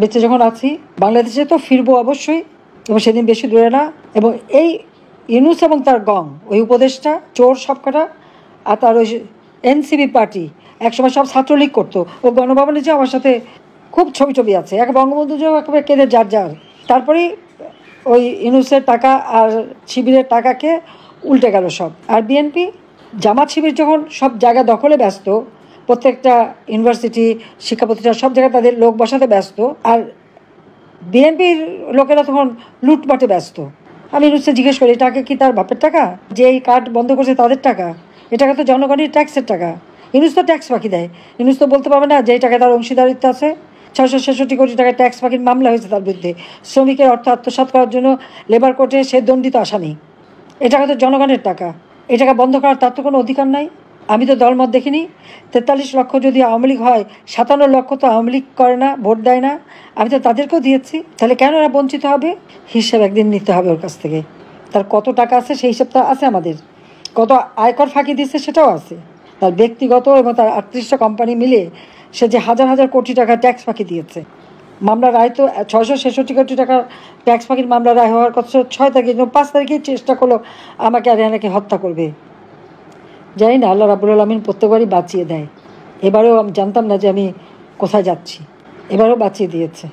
বেঁচে যখন আছি, বাংলাদেশে তো ফিরবো অবশ্যই, এবং সেদিন বেশি দূরে না। এবং এই ইউনূস এবং তার গং, ওই উপদেষ্টা চোর সবকটা, আর তার ওই এনসিপি পার্টি একসময় সব ছাত্রলীগ করতো। ও গণভবনে যে আমার সাথে খুব ছবি আছে, এক বঙ্গবন্ধু যে একেবারে কেঁদে যার। তারপরেই ওই ইউনূসের টাকা আর শিবিরের টাকাকে উল্টে গেল সব। আর বিএনপি জামাত শিবির যখন সব জায়গা দখলে ব্যস্ত, প্রত্যেকটা ইউনিভার্সিটি, শিক্ষা প্রতিষ্ঠান সব জায়গায় তাদের লোক বসাতে ব্যস্ত, আর বিএনপির লোকেরা তখন লুটপাটে ব্যস্ত। আমি ইউনূসকে জিজ্ঞেস করি, টাকা কি তার বাপের টাকা? যে এই কার্ড বন্ধ করছে তাদের টাকা? এ টাকা তো জনগণের ট্যাক্সের টাকা। ইউনূস তো ট্যাক্স ফাঁকি দেয়। ইউনূস তো বলতে পারবে না যে এই টাকায় তার অংশীদারিত্ব আছে। 666 কোটি টাকায় ট্যাক্স ফাঁকির মামলা হয়েছে তার বিরুদ্ধে। শ্রমিকের অর্থ আত্মসাৎ করার জন্য লেবার কোর্টে সে দণ্ডিত আসামি। এ টাকা তো জনগণের টাকা। এই টাকা বন্ধ করার তার তো কোনো অধিকার নাই। আমি তো দলমত দেখিনি। 43 লক্ষ যদি আওয়ামী লীগ হয়, 57 লক্ষ তো আওয়ামী লীগ করে না, ভোট দেয় না। আমি তো তাদেরকেও দিয়েছি। তাহলে কেন ওরা বঞ্চিত হবে? হিসেব একদিন নিতে হবে ওর কাছ থেকে। তার কত টাকা আছে সেই হিসাবটা আছে আমাদের। কত আয়কর ফাঁকি দিচ্ছে সেটাও আছে। তার ব্যক্তিগত এবং তার 38টা কোম্পানি মিলে সে যে হাজার হাজার কোটি টাকা ট্যাক্স ফাঁকি দিয়েছে। মামলার রায় তো 666 কোটি টাকার ট্যাক্স ফাঁকির মামলার রায় হওয়ার কথা 6 তারিখে, 5 তারিখেই চেষ্টা করলো আমাকে আর এনাকে হত্যা করবে। জানি না, আল্লাহ রাব্বুল আলামিন প্রত্যেকবারই বাঁচিয়ে দেয়। এবারেও আমি জানতাম না যে আমি কোথায় যাচ্ছি, এবারেও বাঁচিয়ে দিয়েছে।